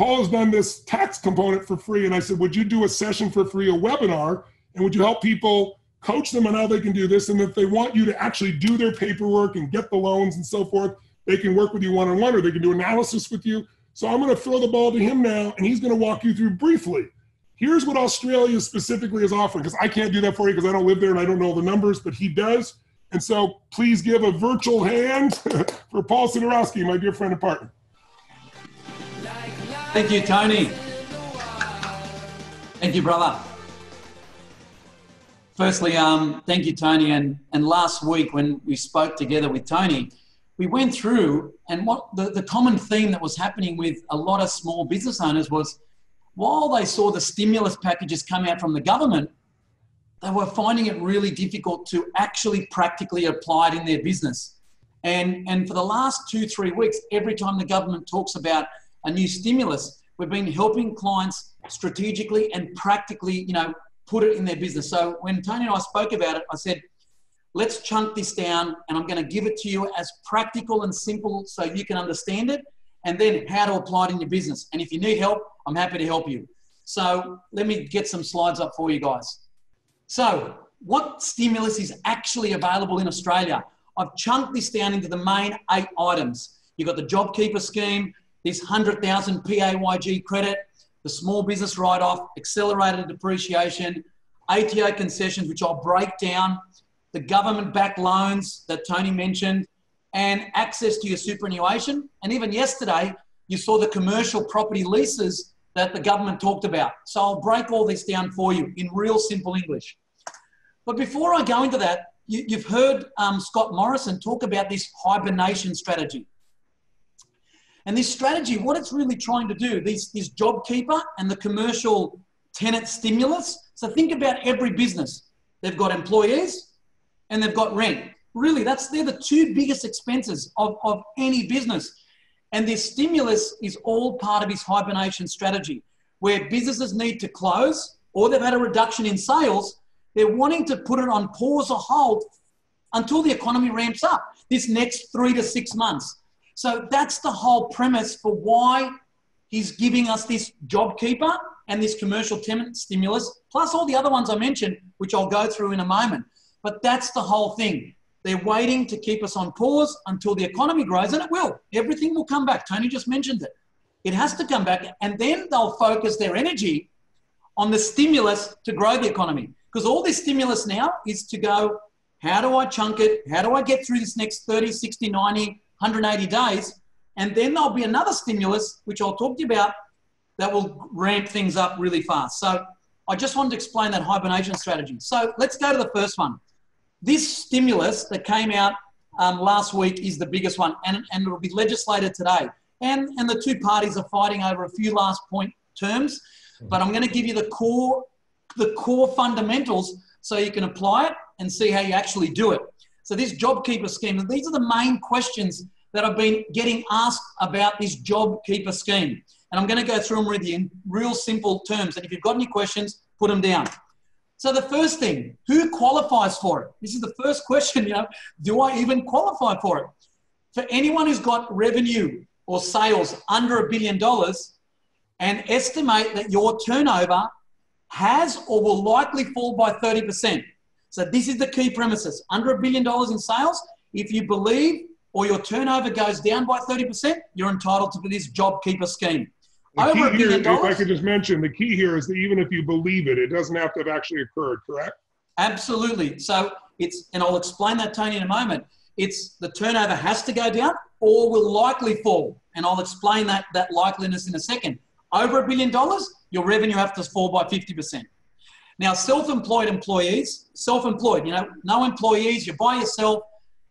Paul has done this tax component for free. And I said, would you do a session for free, a webinar? And would you help people, coach them on how they can do this? And if they want you to actually do their paperwork and get the loans and so forth, they can work with you one-on-one, or they can do analysis with you. So I'm going to throw the ball to him now, and he's going to walk you through briefly. Here's what Australia specifically is offering, because I can't do that for you because I don't live there and I don't know the numbers, but he does. And so please give a virtual hand for Paul Siderovski, my dear friend and partner. Thank you, Tony. Thank you, brother. Firstly, thank you, Tony. And last week when we spoke together with Tony, we went through, and what the common theme that was happening with a lot of small business owners was, while they saw the stimulus packages come out from the government, they were finding it really difficult to actually practically apply it in their business. And for the last 2-3 weeks, every time the government talks about a new stimulus, we've been helping clients strategically and practically, put it in their business. So when Tony and I spoke about it, I said, let's chunk this down, and I'm going to give it to you as practical and simple so you can understand it, and then how to apply it in your business. And if you need help, I'm happy to help you. So let me get some slides up for you guys. So what stimulus is actually available in Australia? I've chunked this down into the main 8 items. You've got the JobKeeper scheme, this 100,000 PAYG credit, the small business write-off, accelerated depreciation, ATO concessions, which I'll break down, the government-backed loans that Tony mentioned, and access to your superannuation. And even yesterday, you saw the commercial property leases that the government talked about. So I'll break all this down for you in real simple English. But before I go into that, you've heard Scott Morrison talk about this hibernation strategy. And this strategy, what it's really trying to do, this JobKeeper and the commercial tenant stimulus. So think about every business. They've got employees and they've got rent. Really, they're the 2 biggest expenses of any business. And this stimulus is all part of his hibernation strategy, where businesses need to close or they've had a reduction in sales. They're wanting to put it on pause or hold until the economy ramps up this next 3 to 6 months. So that's the whole premise for why he's giving us this JobKeeper and this commercial tenant stimulus, plus all the other ones I mentioned, which I'll go through in a moment. But that's the whole thing. They're waiting to keep us on pause until the economy grows, and it will. Everything will come back. Tony just mentioned it. It has to come back, and then they'll focus their energy on the stimulus to grow the economy. Because all this stimulus now is to go, how do I chunk it? How do I get through this next 30, 60, 90, 180 days? And then there'll be another stimulus, which I'll talk to you about, that will ramp things up really fast. So I just wanted to explain that hibernation strategy. So let's go to the first one. This stimulus that came out last week is the biggest one, and it'll be legislated today. And the 2 parties are fighting over a few last point terms, but I'm going to give you the core fundamentals so you can apply it and see how you actually do it. So this JobKeeper scheme, and these are the main questions that I've been getting asked about this JobKeeper scheme. And I'm going to go through them with you in real simple terms. And if you've got any questions, put them down. So the first thing, who qualifies for it? This is the first question, do I even qualify for it? For anyone who's got revenue or sales under $1 billion and estimate that your turnover has or will likely fall by 30%. So this is the key premises. Under $1 billion in sales, if you believe or your turnover goes down by 30%, you're entitled to this JobKeeper scheme. Over $1 billion. If I could just mention, the key here is that even if you believe it, it doesn't have to have actually occurred, correct? Absolutely. So and I'll explain that, Tony, in a moment. It's the turnover has to go down or will likely fall. And I'll explain that likeliness in a second. Over $1 billion, your revenue has to fall by 50%. Now, self-employed employees, no employees, you're by yourself,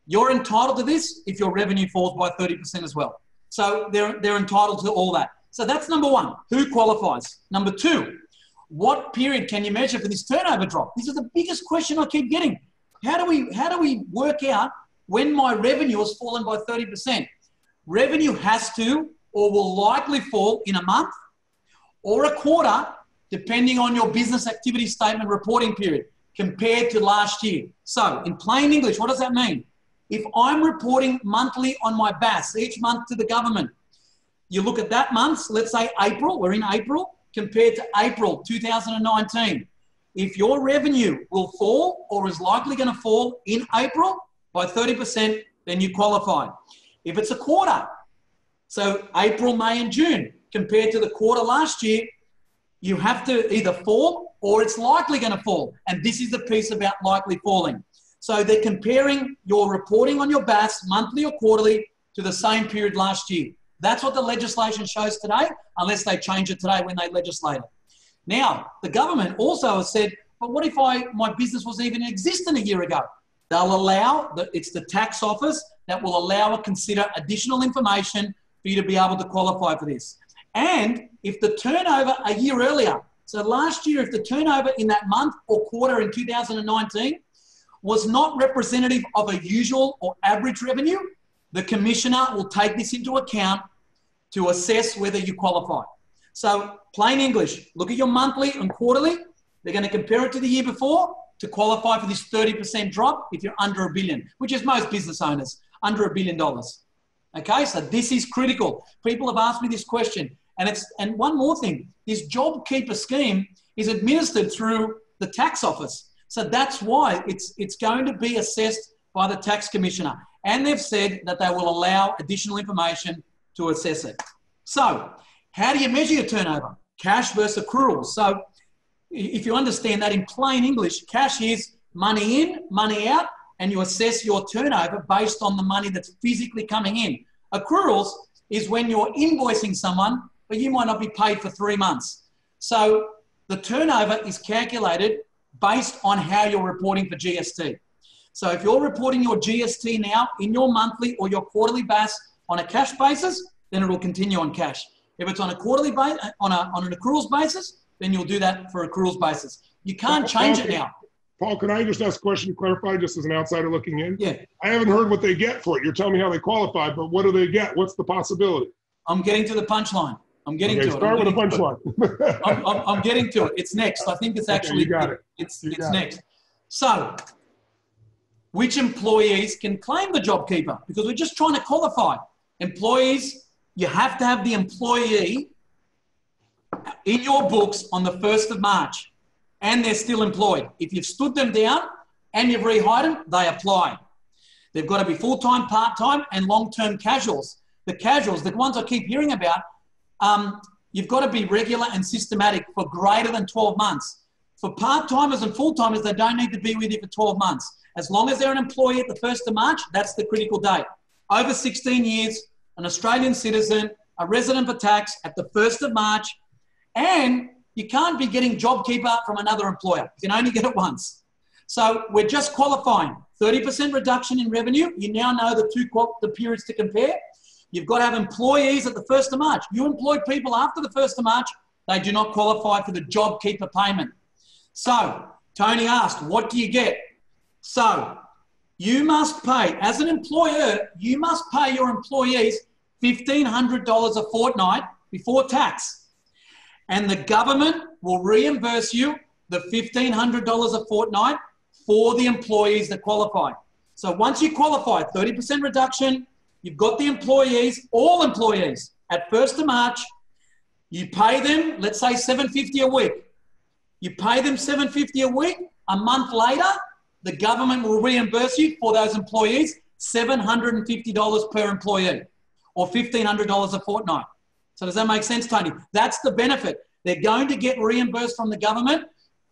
you're entitled to this if your revenue falls by 30% as well. So they're entitled to all that. So that's number 1, who qualifies? Number 2, what period can you measure for this turnover drop? This is the biggest question I keep getting. How do we work out when my revenue has fallen by 30%? Revenue has to or will likely fall in a month or a quarter, depending on your business activity statement reporting period compared to last year. So in plain English, what does that mean? If I'm reporting monthly on my BAS each month to the government, you look at that month, let's say April, we're in April, compared to April 2019. If your revenue will fall or is likely going to fall in April by 30%, then you qualify. If it's a quarter, so April, May and June, compared to the quarter last year, you have to either fall or it's likely going to fall. And this is the piece about likely falling. So they're comparing your reporting on your BAS, monthly or quarterly, to the same period last year. That's what the legislation shows today, unless they change it today when they legislate it. Now, the government also has said, but what if my business wasn't even existing a year ago? They'll allow, it's the tax office that will allow or consider additional information for you to be able to qualify for this. And if the turnover a year earlier, so last year, if the turnover in that month or quarter in 2019 was not representative of a usual or average revenue, the commissioner will take this into account to assess whether you qualify. So plain English, look at your monthly and quarterly. They're going to compare it to the year before to qualify for this 30% drop if you're under $1 billion, which is most business owners, under $1 billion. Okay, so this is critical. People have asked me this question. And one more thing, this JobKeeper scheme is administered through the tax office. So that's why it's going to be assessed by the tax commissioner. And they've said that they will allow additional information to assess it. So how do you measure your turnover? Cash versus accruals. So if you understand that in plain English, cash is money in, money out, and you assess your turnover based on the money that's physically coming in. Accruals is when you're invoicing someone, but you might not be paid for 3 months. So the turnover is calculated based on how you're reporting for GST. So if you're reporting your GST now in your monthly or your quarterly BAS on a cash basis, then it will continue on cash. If it's on a quarterly on an accruals basis, then you'll do that for accruals basis. You can't change it now. Paul, can I just ask a question to clarify, just as an outsider looking in? Yeah. I haven't heard what they get for it. You're telling me how they qualify, but what do they get? What's the possibility? I'm getting to the punchline. I'm getting to it. Start with a punchline. I'm getting to it. It's next. I think it's actually, you got it. It's next. So, which employees can claim the JobKeeper? Because we're just trying to qualify. Employees, you have to have the employee in your books on the 1st of March and they're still employed. If you've stood them down and you've rehired them, they apply. They've got to be full-time, part-time and long-term casuals. The casuals, the ones I keep hearing about, you've got to be regular and systematic for greater than 12 months. For part-timers and full-timers, they don't need to be with you for 12 months. As long as they're an employee at the 1st of March, that's the critical date. Over 16 years, an Australian citizen, a resident for tax at the 1st of March, and you can't be getting JobKeeper from another employer. You can only get it once. So we're just qualifying. 30% reduction in revenue. You now know the periods to compare. You've got to have employees at the 1st of March. You employ people after the 1st of March, they do not qualify for the JobKeeper payment. So Tony asked, what do you get? So you must pay, as an employer, you must pay your employees $1,500 a fortnight before tax. And the government will reimburse you the $1,500 a fortnight for the employees that qualify. So once you qualify, 30% reduction, you've got the employees, all employees, at 1st of March, you pay them, let's say $750 a week. You pay them $750 a week. A month later, the government will reimburse you for those employees $750 per employee or $1,500 a fortnight. So does that make sense, Tony? That's the benefit. They're going to get reimbursed from the government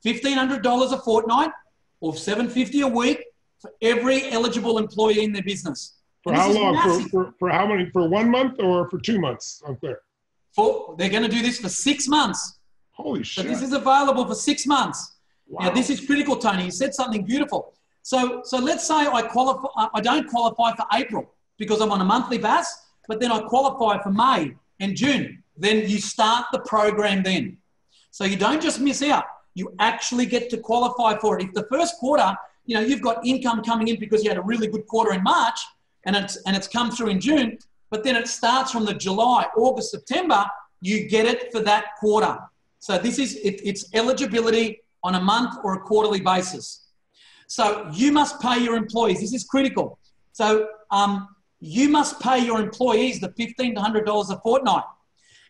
$1,500 a fortnight or $750 a week for every eligible employee in their business. For how long? For how many? For 1 month or for 2 months? I'm clear. They're going to do this for 6 months. Holy shit. So this is available for 6 months. Wow. Now, this is critical, Tony. You said something beautiful. So let's say I don't qualify for April because I'm on a monthly BAS, but then I qualify for May and June. Then you start the program then. So you don't just miss out. You actually get to qualify for it. If the first quarter, you've got income coming in because you had a really good quarter in March and it's come through in June, but then it starts from the July, August, September, you get it for that quarter. So it's eligibility on a month or a quarterly basis. So you must pay your employees. This is critical. So you must pay your employees the $1,500 a fortnight.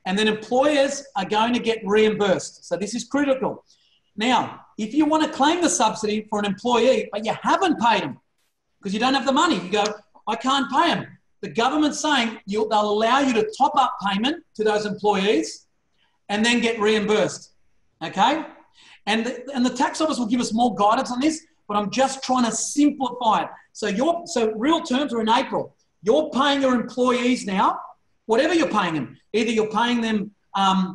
And then employers are going to get reimbursed. So this is critical. Now, if you want to claim the subsidy for an employee, but you haven't paid them because you don't have the money, you go, I can't pay them. The government's saying they'll allow you to top up payment to those employees and then get reimbursed, okay? And the tax office will give us more guidance on this, but I'm just trying to simplify it. So real terms are in April. You're paying your employees now, whatever you're paying them. Either you're paying them $800,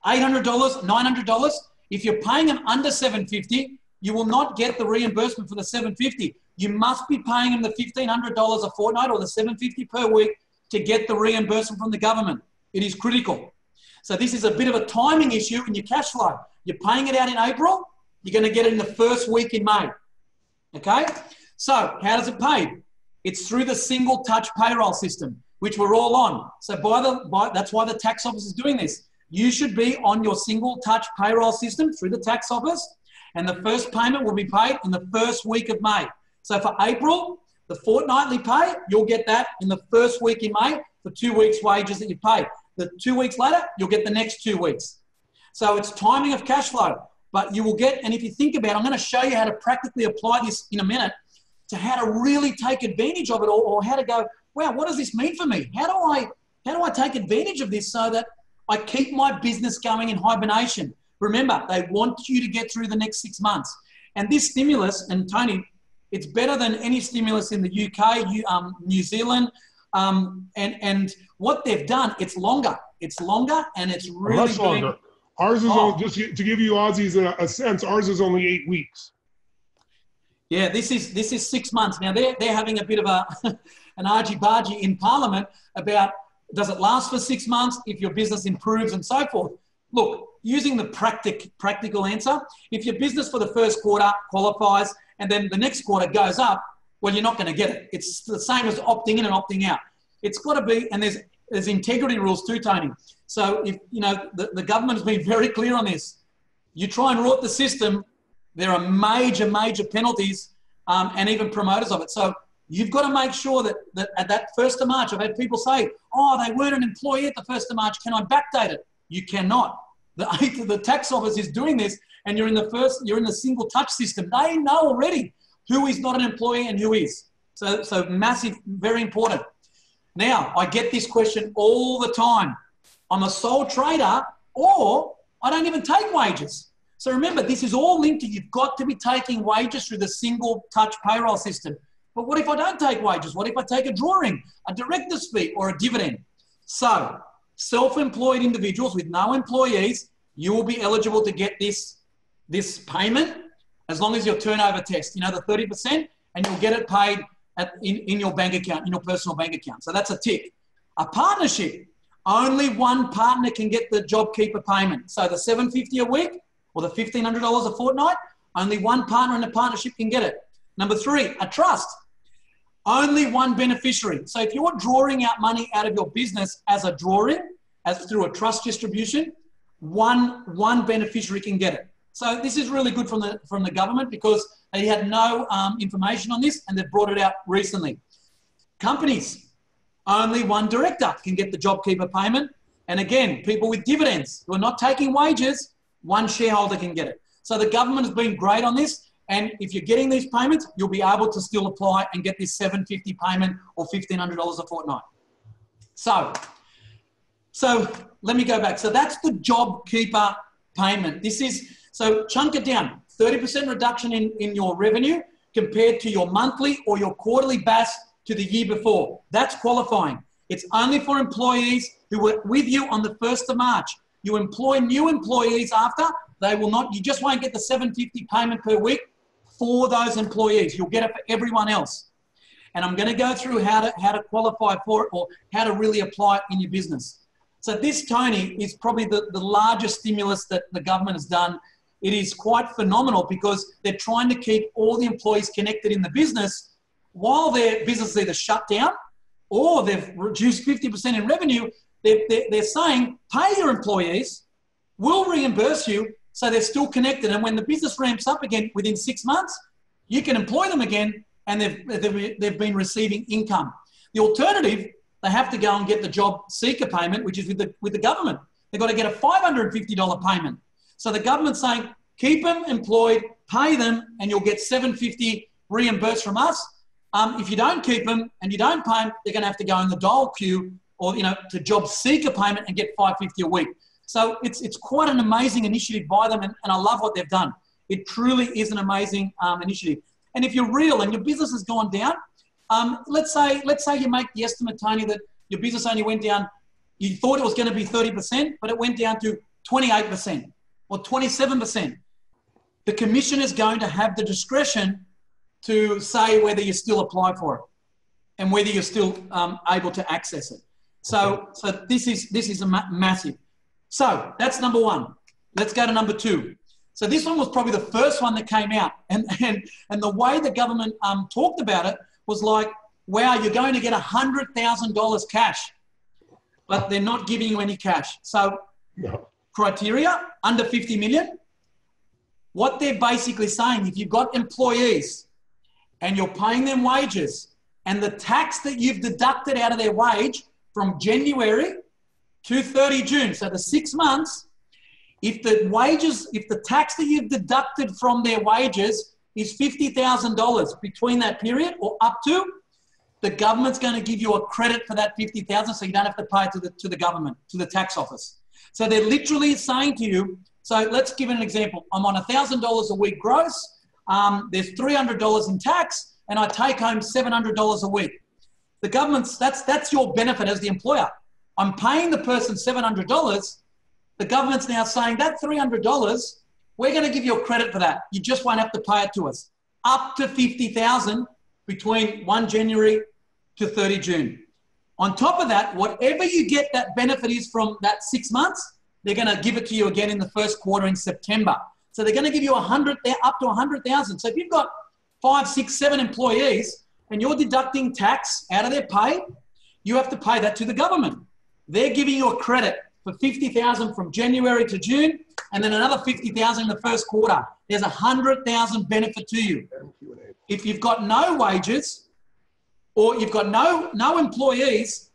$900. If you're paying them under $750, you will not get the reimbursement for the $750. You must be paying them the $1,500 a fortnight or the $750 per week to get the reimbursement from the government. It is critical. So this is a bit of a timing issue in your cash flow. You're paying it out in April, you're going to get it in the first week in May. Okay? So how does it pay? It's through the single touch payroll system, which we're all on. So that's why the tax office is doing this. You should be on your single touch payroll system through the tax office, and the first payment will be paid in the first week of May. So for April, the fortnightly pay, you'll get that in the first week in May for 2 weeks' wages that you pay. The 2 weeks later, you'll get the next 2 weeks. So it's timing of cash flow, but you will get, and if you think about it, I'm going to show you how to practically apply this in a minute to how to really take advantage of it, or how to go, wow, what does this mean for me? How do I take advantage of this so that I keep my business going in hibernation? Remember, they want you to get through the next 6 months. And this stimulus, and Tony, it's better than any stimulus in the UK, New Zealand, and what they've done, it's longer. It's longer, and it's really much longer. Ours is only, just to give you Aussies a sense, ours is only 8 weeks. Yeah, this is 6 months. Now they're having a bit of an argy-bargy in Parliament about, does it last for 6 months if your business improves and so forth. Look, using the practical answer, if your business for the first quarter qualifies and then the next quarter goes up, well, you're not going to get it. It's the same as opting in and opting out. It's got to be, and there's integrity rules too, Tony. So if, you know, the government has been very clear on this. You try and rot the system, there are major, major penalties and even promoters of it. So you've got to make sure that at that 1st of March, I've had people say, oh, they weren't an employee at the 1st of March. Can I backdate it? You cannot. The tax office is doing this, and you're in the single touch system. They know already who is not an employee and who is. So massive, very important. Now, I get this question all the time. I'm a sole trader, or I don't even take wages. So remember, this is all linked to, you've got to be taking wages through the single touch payroll system. But what if I don't take wages? What if I take a drawing, a director's fee, or a dividend? So self-employed individuals with no employees, you will be eligible to get this payment as long as your turnover test, you know, the 30%, and you'll get it paid in your bank account, in your personal bank account. So that's a tick. A partnership, only one partner can get the JobKeeper payment. So the $750 a week or the $1,500 a fortnight, only one partner in the partnership can get it. Number 3, a trust. Only one beneficiary. So if you're drawing out money out of your business as a drawing, as through a trust distribution, one beneficiary can get it. So this is really good from the government because they had no information on this, and they've brought it out recently. Companies, only one director can get the JobKeeper payment. And again, people with dividends who are not taking wages, one shareholder can get it. So the government has been great on this. And if you're getting these payments, you'll be able to still apply and get this $750 payment or $1,500 a fortnight. So let me go back. So that's the JobKeeper payment. So chunk it down, 30% reduction in your revenue compared to your monthly or your quarterly BAS to the year before. That's qualifying. It's only for employees who were with you on the 1st of March. You employ new employees after, they will not, you just won't get the $750 payment per week for those employees. You'll get it for everyone else. And I'm going to go through how to qualify for it, or how to really apply it in your business. So this, Tony, is probably the largest stimulus that the government has done. It is quite phenomenal because they're trying to keep all the employees connected in the business while their business is either shut down or they've reduced 50% in revenue. They're saying, pay your employees, we'll reimburse you, so they're still connected. And when the business ramps up again within 6 months, you can employ them again, and they've been receiving income. The alternative, they have to go and get the job seeker payment, which is with the government. They've got to get a $550 payment. So the government's saying, keep them employed, pay them, and you'll get $750 reimbursed from us. If you don't keep them and you don't pay them, they're going to have to go in the dole queue or, to job seeker payment and get $550 a week. So it's quite an amazing initiative by them, and I love what they've done. It truly is an amazing initiative. And if you're real and your business has gone down, let's say you make the estimate, Tony, that your business only went down, you thought it was going to be 30%, but it went down to 28% or 27%. The commission is going to have the discretion to say whether you still apply for it and whether you're still able to access it. So this is a massive. So that's number one. Let's go to number two. So this one was probably the first one that came out, and the way the government talked about it was like, wow, you're going to get $100,000 cash, but they're not giving you any cash. So criteria, under 50 million. What they're basically saying, if you've got employees and you're paying them wages and the tax that you've deducted out of their wage from January to 30 June, so the 6 months, if the tax that you've deducted from their wages is $50,000 between that period or up to, the government's going to give you a credit for that $50,000, so you don't have to pay it to the government, to the tax office. So they're literally saying to you, so let's give an example. I'm on $1,000 a week gross. There's $300 in tax, and I take home $700 a week. The government's, that's your benefit as the employer. I'm paying the person $700. The government's now saying that $300, we're going to give you a credit for that. You just won't have to pay it to us. Up to $50,000 between 1 January to 30 June. On top of that, whatever you get that benefit is from that 6 months, they're going to give it to you again in the first quarter in September. So they're going to give you up to 100,000. So if you've got 5, 6, 7 employees and you're deducting tax out of their pay, you have to pay that to the government. They're giving you a credit for $50,000 from January to June, and then another $50,000 in the first quarter. There's $100,000 benefit to you. If you've got no wages, or you've got no employees,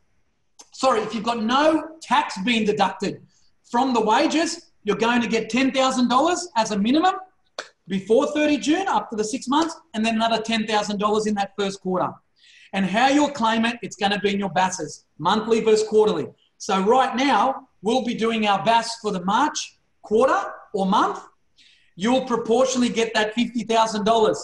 if you've got no tax being deducted from the wages, you're going to get $10,000 as a minimum before 30 June, up to the 6 months, and then another $10,000 in that first quarter. And how you'll claim it, it's going to be in your BASs, monthly versus quarterly. So right now, we'll be doing our BAS for the March quarter or month. You'll proportionally get that $50,000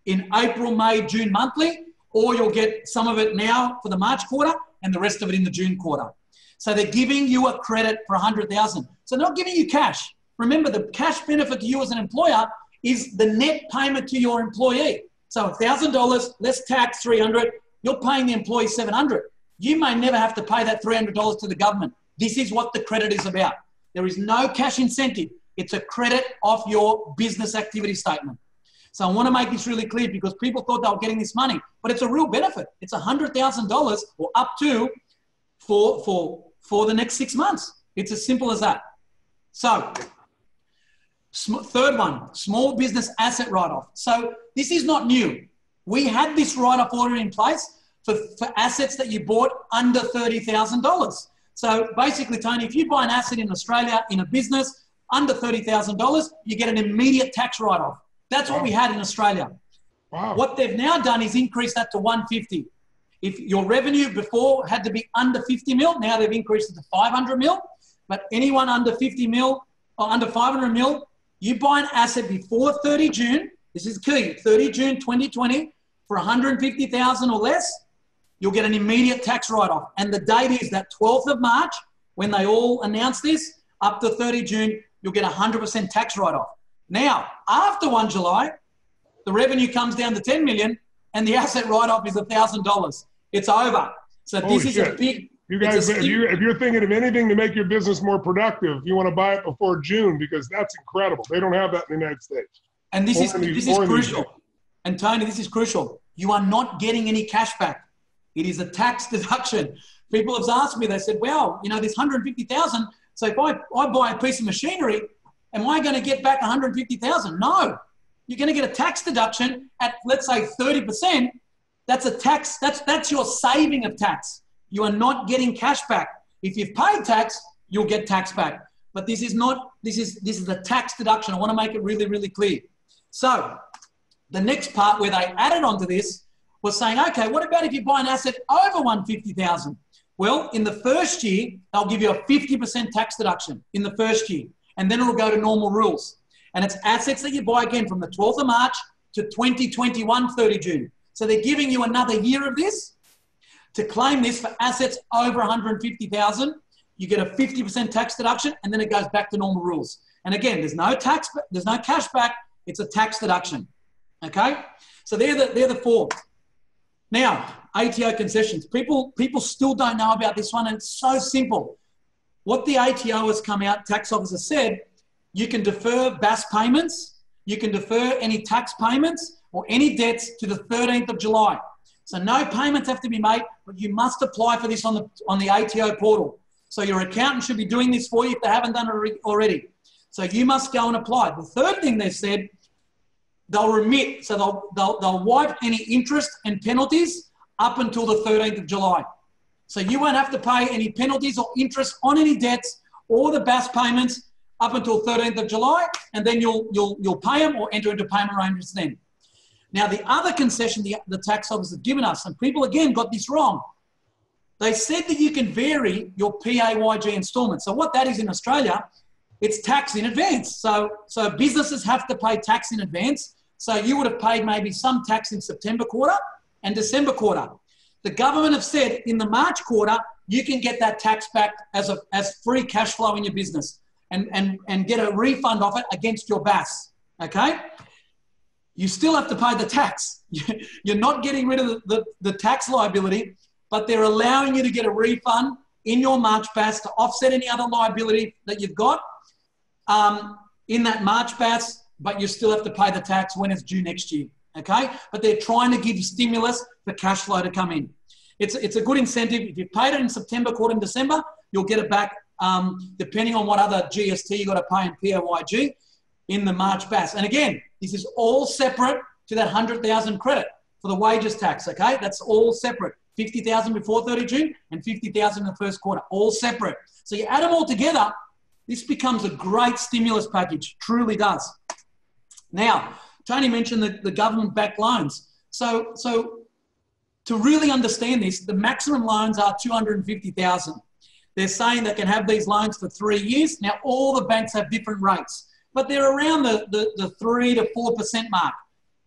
in April, May, June monthly, or you'll get some of it now for the March quarter and the rest of it in the June quarter. So they're giving you a credit for $100,000. So they're not giving you cash. Remember, the cash benefit to you as an employer is the net payment to your employee. So $1,000, less tax, $300, you're paying the employee $700. You may never have to pay that $300 to the government. This is what the credit is about. There is no cash incentive. It's a credit off your business activity statement. So I want to make this really clear because people thought they were getting this money, but it's a real benefit. It's $100,000 or up to for the next 6 months. It's as simple as that. So third one, small business asset write-off. So this is not new. We had this write-off order in place for assets that you bought under $30,000. So basically, Tony, if you buy an asset in Australia in a business under $30,000, you get an immediate tax write-off. That's what we had in Australia. Wow. What they've now done is increase that to 150. If your revenue before had to be under 50 mil, now they've increased it to 500 mil. But anyone under 50 mil or under 500 mil, you buy an asset before 30 June, this is key, 30 June 2020, for 150,000 or less, you'll get an immediate tax write-off. And the date is that 12th of March, when they all announce this, up to 30 June, you'll get 100% tax write-off. Now, after 1 July, the revenue comes down to 10 million and the asset write-off is $1,000. It's over. So this is a big... You guys, if you're thinking of anything to make your business more productive, you want to buy it before June because that's incredible. They don't have that in the United States. And this is crucial. And Tony, this is crucial. You are not getting any cash back. It is a tax deduction. People have asked me, they said, well, you know, there's 150,000. So if I buy a piece of machinery, am I going to get back 150,000? No. You're going to get a tax deduction at, let's say, 30%. That's a tax. That's your saving of tax. You are not getting cash back. If you've paid tax, you'll get tax back. But this is not, this is a tax deduction. I want to make it really, really clear. So the next part where they added onto this was saying, okay, what about if you buy an asset over 150,000? Well, in the first year, they'll give you a 50% tax deduction in the first year, and then it'll go to normal rules. And it's assets that you buy again from the 12th of March to 2021, 30 June. So they're giving you another year of this. To claim this for assets over 150,000, you get a 50% tax deduction, and then it goes back to normal rules. And again, there's no tax, there's no cash back. It's a tax deduction. Okay, so they're the four. Now, ATO concessions. People still don't know about this one, and it's so simple. What the ATO has come out, tax officer said, you can defer BAS payments, you can defer any tax payments or any debts to the 13th of July. So no payments have to be made, but you must apply for this on the ATO portal. So your accountant should be doing this for you if they haven't done it already. So you must go and apply. The third thing they said, they'll remit, so they'll wipe any interest and penalties up until the 13th of July. So you won't have to pay any penalties or interest on any debts or the BAS payments up until 13th of July, and then you'll pay them or enter into payment arrangements then. Now, the other concession the tax office have given us, and people again got this wrong, they said that you can vary your PAYG instalments. So what that is in Australia, it's tax in advance. So businesses have to pay tax in advance. So you would have paid maybe some tax in September quarter and December quarter. The government have said in the March quarter, you can get that tax back as free cash flow in your business and get a refund of it against your BAS, okay? You still have to pay the tax. You're not getting rid of the tax liability, but they're allowing you to get a refund in your March BAS to offset any other liability that you've got in that March BAS, but you still have to pay the tax when it's due next year, okay? But they're trying to give stimulus for cash flow to come in. It's a good incentive. If you paid it in September quarter and December, you'll get it back depending on what other GST you've got to pay in PAYG in the March BAS. And again, this is all separate to that 100,000 credit for the wages tax, okay? That's all separate. 50,000 before 30 June and 50,000 in the first quarter, all separate. So you add them all together, this becomes a great stimulus package, truly does. Now, Tony mentioned the government-backed loans. So to really understand this, the maximum loans are 250,000. They're saying they can have these loans for 3 years. Now, all the banks have different rates, but they're around the 3 to 4% mark.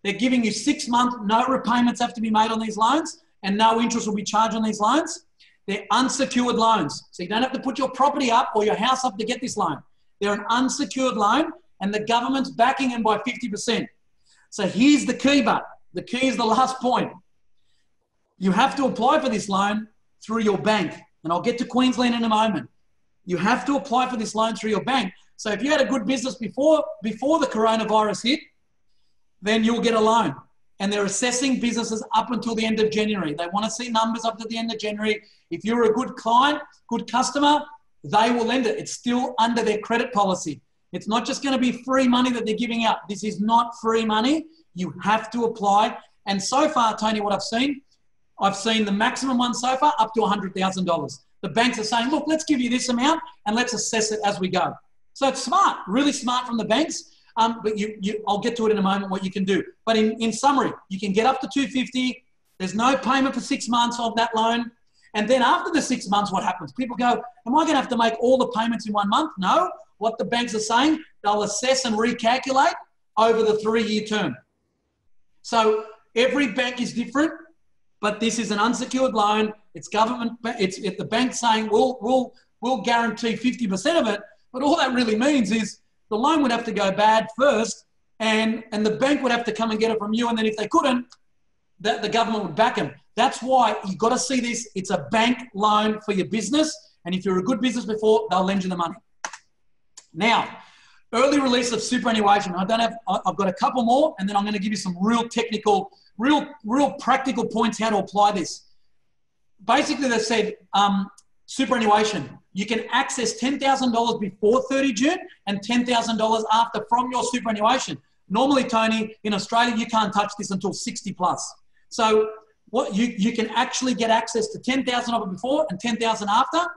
They're giving you 6 months, no repayments have to be made on these loans, and no interest will be charged on these loans. They're unsecured loans. So you don't have to put your property up or your house up to get this loan. They're an unsecured loan, and the government's backing them by 50%. So here's the key, but the key is the last point. You have to apply for this loan through your bank. And I'll get to Queensland in a moment. You have to apply for this loan through your bank. So if you had a good business before the coronavirus hit, then you'll get a loan. And they're assessing businesses up until the end of January. They want to see numbers up to the end of January. If you're a good client, good customer, they will lend it. It's still under their credit policy. It's not just going to be free money that they're giving out. This is not free money. You have to apply. And so far, Tony, what I've seen the maximum one so far up to $100,000. The banks are saying, look, let's give you this amount and let's assess it as we go. So it's smart, really smart from the banks. But I'll get to it in a moment, what you can do. But in summary, you can get up to 250. There's no payment for 6 months of that loan. And then after the 6 months, what happens? People go, am I going to have to make all the payments in 1 month? No. What the banks are saying, they'll assess and recalculate over the 3-year term. So every bank is different, but this is an unsecured loan. It's government. It's the bank saying we'll guarantee 50% of it. But all that really means is the loan would have to go bad first, and the bank would have to come and get it from you. And then if they couldn't, the government would back them. That's why you've got to see this. It's a bank loan for your business. And if you're a good business before, they'll lend you the money. Now, early release of superannuation. I've got a couple more, and then I'm going to give you some real technical, real practical points how to apply this. Basically, they said superannuation. You can access $10,000 before 30 June and $10,000 after from your superannuation. Normally, Tony, in Australia, you can't touch this until 60 plus. So what you can actually get access to 10,000 of it before and 10,000 after.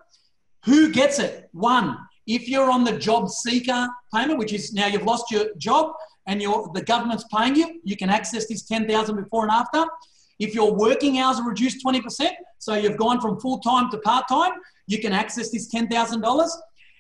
Who gets it? One, if you're on the job seeker payment, which is now you've lost your job and the government's paying you, you can access this 10,000 before and after. If your working hours are reduced 20%, so you've gone from full-time to part-time, you can access this $10,000.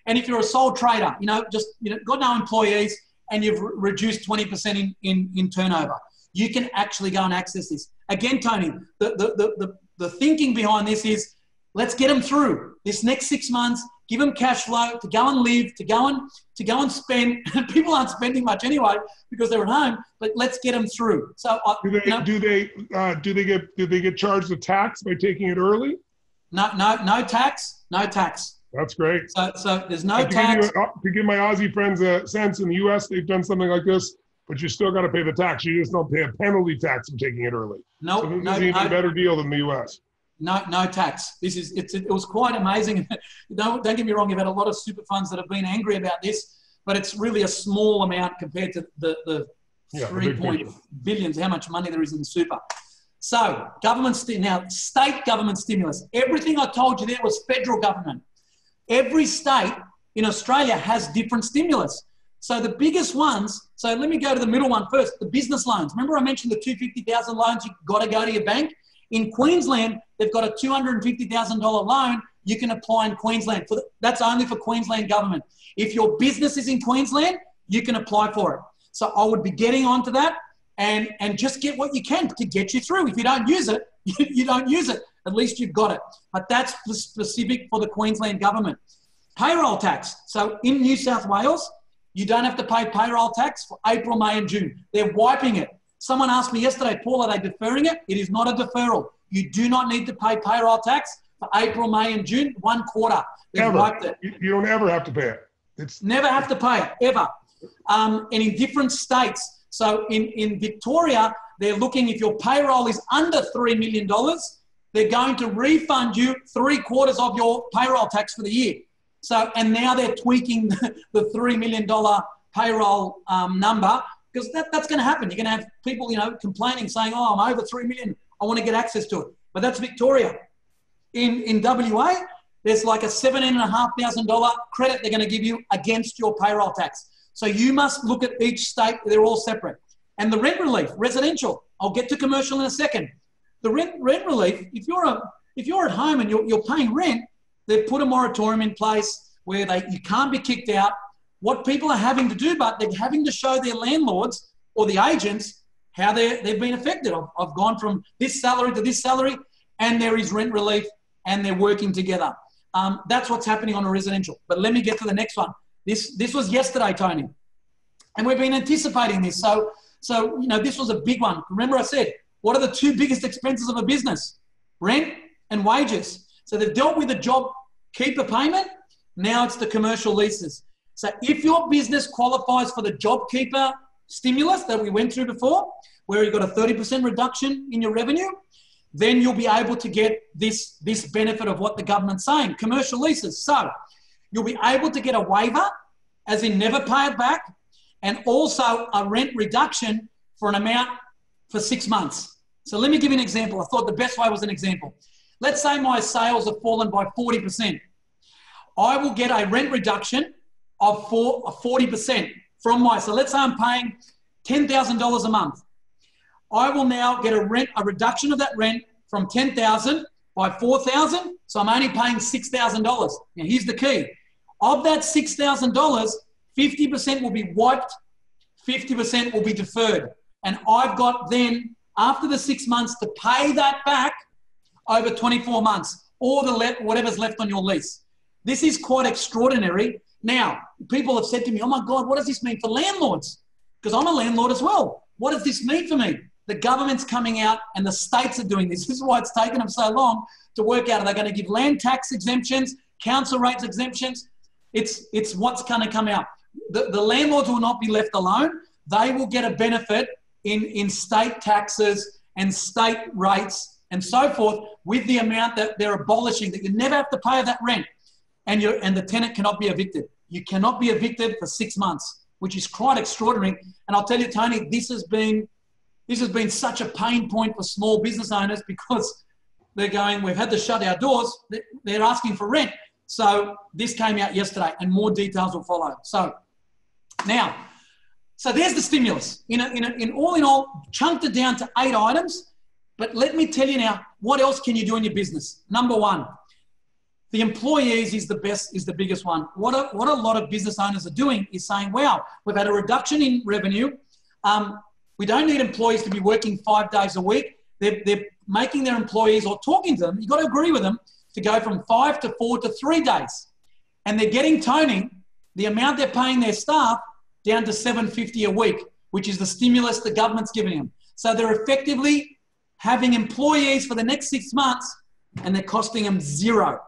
And if you're a sole trader, got no employees and you've reduced 20% in turnover, you can actually go and access this. Again, Tony, the thinking behind this is, let's get them through this next 6 months, give them cash flow to go and live, to go and spend. People aren't spending much anyway because they're at home, but let's get them through. So do they get charged a tax by taking it early? No tax. That's great. So there's no tax. To give my Aussie friends a sense, in the US, they've done something like this, but you still got to pay the tax. You just don't pay a penalty tax for taking it early. No, so this is even a better deal than the US. No tax. It was quite amazing. Don't get me wrong. You've had a lot of super funds that have been angry about this, but it's really a small amount compared to the 3 billions, how much money there is in super. So now state government stimulus. Everything I told you there was federal government. Every state in Australia has different stimulus. So the biggest ones, so let me go to the middle one first, the business loans. Remember I mentioned the $250,000 loans, you've got to go to your bank. In Queensland, they've got a $250,000 loan you can apply in Queensland. That's only for Queensland government. If your business is in Queensland, you can apply for it. So I would be getting onto that and just get what you can to get you through. If you don't use it, you don't use it. At least you've got it. But that's specific for the Queensland government. Payroll tax. So in New South Wales, you don't have to pay payroll tax for April, May and June. They're wiping it. Someone asked me yesterday, Paul, are they deferring it? It is not a deferral. You do not need to pay payroll tax for April, May and June, 1 quarter. They've wiped it. You don't ever have to pay it. It's never have to pay it, ever. And in different states, so in Victoria, they're looking, if your payroll is under $3 million, they're going to refund you 3/4 of your payroll tax for the year. So, and now they're tweaking the $3 million payroll number, because that's going to happen. You're going to have people, complaining, saying, oh, I'm over 3 million. I want to get access to it. But that's Victoria. In WA, there's like a $17,500 credit they're going to give you against your payroll tax. So you must look at each state. They're all separate. And the rent relief, residential. I'll get to commercial in a second. The rent relief, if you're at home and you're paying rent, they've put a moratorium in place where you can't be kicked out. What people are having to do, but they're having to show their landlords or the agents how they've been affected. I've gone from this salary to this salary, and there is rent relief, and they're working together. That's what's happening on a residential. But let me get to the next one. This was yesterday, Tony, and we've been anticipating this. So this was a big one. Remember I said, what are the 2 biggest expenses of a business? Rent and wages. So they've dealt with the job keeper payment. Now it's the commercial leases. So if your business qualifies for the JobKeeper stimulus that we went through before, where you've got a 30% reduction in your revenue, then you'll be able to get this benefit of what the government's saying, commercial leases. So you'll be able to get a waiver, as in never pay it back, and also a rent reduction for an amount for 6 months. So let me give you an example. I thought the best way was an example. Let's say my sales have fallen by 40%. I will get a rent reduction of 40% from so let's say I'm paying $10,000 a month. I will now get a reduction of that rent from $10,000 by $4,000. So I'm only paying $6,000. Now here's the key. Of that $6,000, 50% will be wiped, 50% will be deferred. And I've got then, after the 6 months, to pay that back over 24 months, or whatever's left on your lease. This is quite extraordinary. Now, people have said to me, oh my God, what does this mean for landlords? Because I'm a landlord as well. What does this mean for me? The government's coming out and the states are doing this. This is why it's taken them so long to work out. Are they going to give land tax exemptions, council rates exemptions? It's what's going to come out. The landlords will not be left alone. They will get a benefit in state taxes and state rates and so forth with the amount that they're abolishing, that you never have to pay that rent, and the tenant cannot be evicted. You cannot be evicted for 6 months, which is quite extraordinary. And I'll tell you, Tony, this has been This has been such a pain point for small business owners because they're going, we've had to shut our doors. They're asking for rent. So this came out yesterday and more details will follow. So now, so there's the stimulus. In all, chunked it down to 8 items. But let me tell you now, what else can you do in your business? Number one, the employees is the biggest one. What a lot of business owners are doing is saying, wow, we've had a reduction in revenue. We don't need employees to be working 5 days a week. They're making their employees or talking to them, you've got to agree with them, to go from 5 to 4 to 3 days. And they're getting the amount they're paying their staff down to $750 a week, which is the stimulus the government's giving them. So they're effectively having employees for the next 6 months and they're costing them zero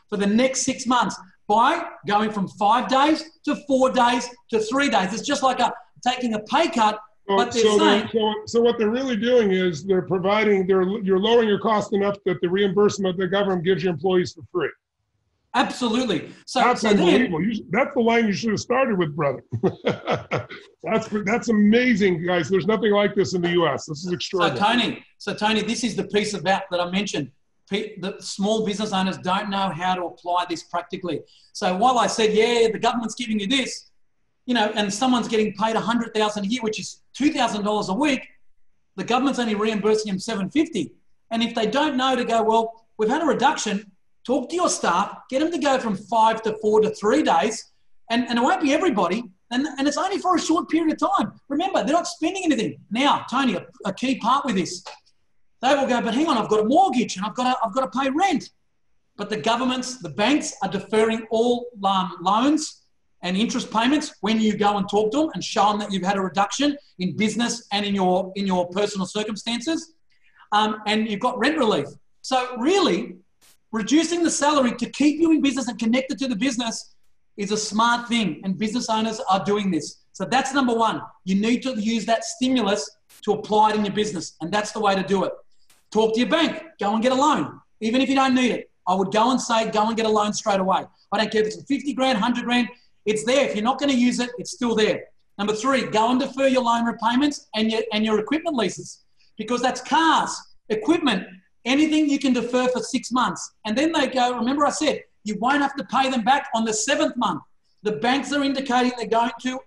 for the next 6 months by going from 5 days to 4 days to 3 days. It's just like taking a pay cut. But so what they're really doing is you're lowering your cost enough that the reimbursement the government gives your employees for free. Absolutely. That's unbelievable. That's the line you should have started with, brother. That's amazing, guys. There's nothing like this in the U.S. This is extraordinary. So Tony, this is the piece of that I mentioned. The small business owners don't know how to apply this practically. So while I said, yeah, the government's giving you this, and someone's getting paid $100,000 a year, which is $2,000 a week, the government's only reimbursing them $750. And if they don't know to go, well, we've had a reduction, talk to your staff, get them to go from 5 to 4 to 3 days, and it won't be everybody, and it's only for a short period of time. Remember, they're not spending anything. Now, Tony, a key part with this, they will go, but hang on, I've got a mortgage and I've got to pay rent. But the banks are deferring all loans and interest payments when you go and talk to them and show them that you've had a reduction in business and in your personal circumstances, and you've got rent relief. So really, reducing the salary to keep you in business and connected to the business is a smart thing, and business owners are doing this. So that's number one. You need to use that stimulus to apply it in your business, and that's the way to do it. Talk to your bank. Go and get a loan. Even if you don't need it, I would go and say, go and get a loan straight away. I don't care if it's 50 grand, 100 grand. It's there. If you're not going to use it, it's still there. Number three, go and defer your loan repayments and your equipment leases, because that's cars, equipment, anything you can defer for 6 months. And then they go, remember I said, you won't have to pay them back on the 7th month. The banks are indicating they're going to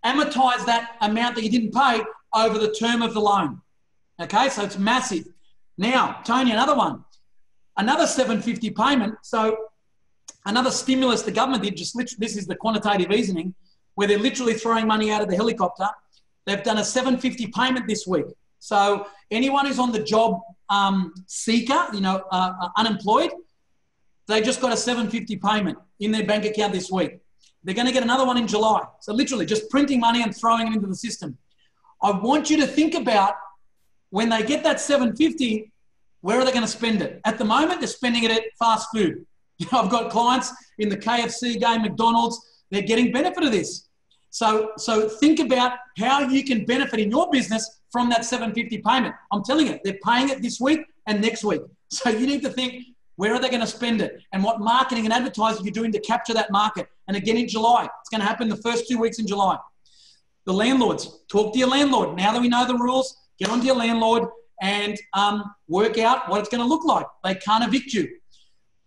amortize that amount that you didn't pay over the term of the loan. Okay, so it's massive. Now, Tony, another one, another $750 payment. So another stimulus the government did, this is the quantitative easing, where they're literally throwing money out of the helicopter. They've done a $750 payment this week. So anyone who's on the job seeker, unemployed, they just got a $750 payment in their bank account this week. They're going to get another one in July. So literally just printing money and throwing it into the system. I want you to think about when they get that $750, where are they going to spend it? At the moment, they're spending it at fast food. I've got clients in the KFC game, McDonald's, they're getting benefit of this. So think about how you can benefit in your business from that $750 payment. I'm telling you, they're paying it this week and next week. So you need to think, where are they going to spend it? And what marketing and advertising you're doing to capture that market. And again in July, it's going to happen the first 2 weeks in July. The landlords, talk to your landlord. Now that we know the rules, get onto your landlord and work out what it's going to look like. They can't evict you.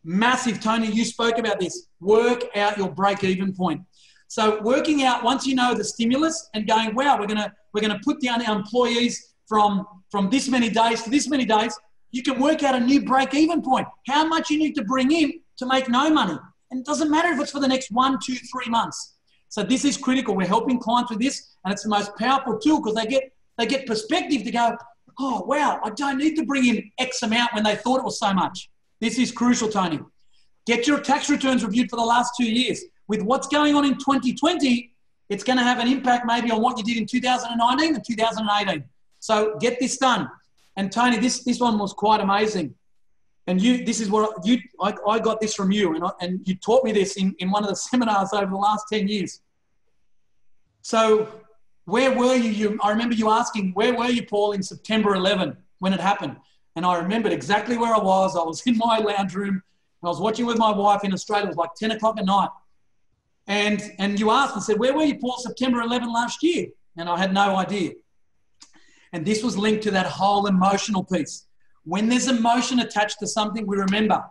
Massive, Tony, you spoke about this. Work out your break-even point. So working out, once you know the stimulus and going, wow, we're gonna put down our employees from this many days to this many days, you can work out a new break-even point. How much you need to bring in to make no money. And it doesn't matter if it's for the next 1, 2, 3 months. So this is critical. We're helping clients with this, and it's the most powerful tool because they get perspective to go, oh, wow, I don't need to bring in X amount when they thought it was so much. This is crucial, Tony. Get your tax returns reviewed for the last 2 years. With what's going on in 2020, it's going to have an impact maybe on what you did in 2019 and 2018. So get this done. And Tony, this one was quite amazing. And I got this from you, and you taught me this in one of the seminars over the last 10 years. So where were you? I remember you asking, where were you, Paul, in September 11 when it happened? And I remembered exactly where I was. I was in my lounge room. I was watching with my wife in Australia. It was like 10 o'clock at night. And you asked and said, where were you, Paul, September 11 last year? and I had no idea. And this was linked to that whole emotional piece. When there's emotion attached to something, we remember.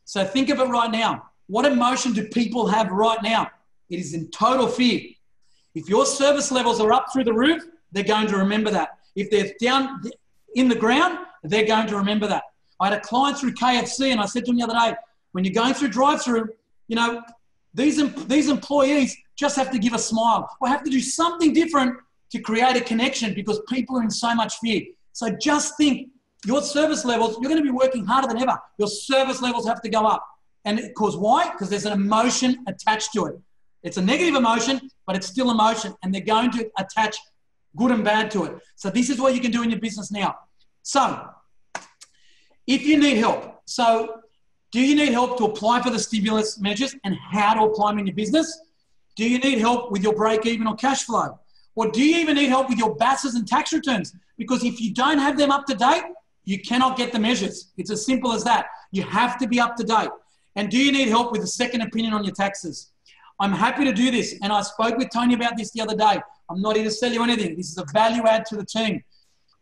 So think of it right now. What emotion do people have right now? It is in total fear. If your service levels are up through the roof, they're going to remember that. If they're down in the ground, they're going to remember that. I had a client through KFC, and I said to him the other day, when you're going through drive-through, you know, these employees just have to give a smile or have to do something different to create a connection because people are in so much fear. So just think, your service levels, you're going to be working harder than ever. Your service levels have to go up. And because why? Because there's an emotion attached to it. It's a negative emotion, but it's still emotion. And they're going to attach good and bad to it. So this is what you can do in your business now. So if you need help, so do you need help to apply for the stimulus measures and how to apply them in your business? Do you need help with your break even or cash flow? Or do you even need help with your BASs and tax returns? Because if you don't have them up to date, you cannot get the measures. It's as simple as that. You have to be up to date. And do you need help with a second opinion on your taxes? I'm happy to do this. And I spoke with Tony about this the other day. I'm not here to sell you anything. This is a value add to the team.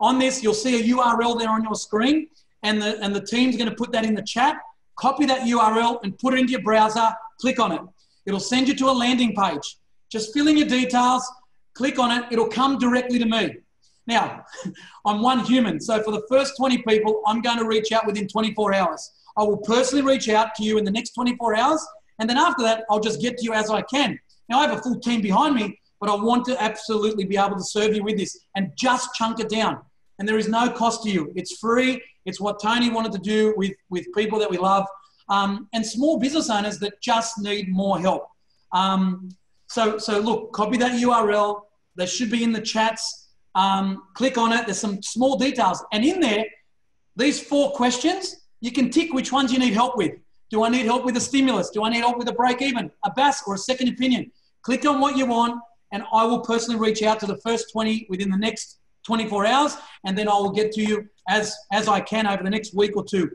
On this, you'll see a URL there on your screen, and the team's going to put that in the chat. Copy that URL and put it into your browser. Click on it. It'll send you to a landing page. Just fill in your details. Click on it. It'll come directly to me. Now, I'm one human. So for the first 20 people, I'm going to reach out within 24 hours. I will personally reach out to you in the next 24 hours. And then after that, I'll just get to you as I can. Now, I have a full team behind me, but I want to absolutely be able to serve you with this and just chunk it down. And there is no cost to you. It's free. It's what Tony wanted to do with people that we love and small business owners that just need more help. So look, copy that URL. They should be in the chats. Click on it. There's some small details. And in there, these 4 questions, you can tick which ones you need help with. Do I need help with a stimulus? Do I need help with a break even, a BAS, or a second opinion? Click on what you want, and I will personally reach out to the first 20 within the next 24 hours, and then I will get to you as I can over the next week or 2.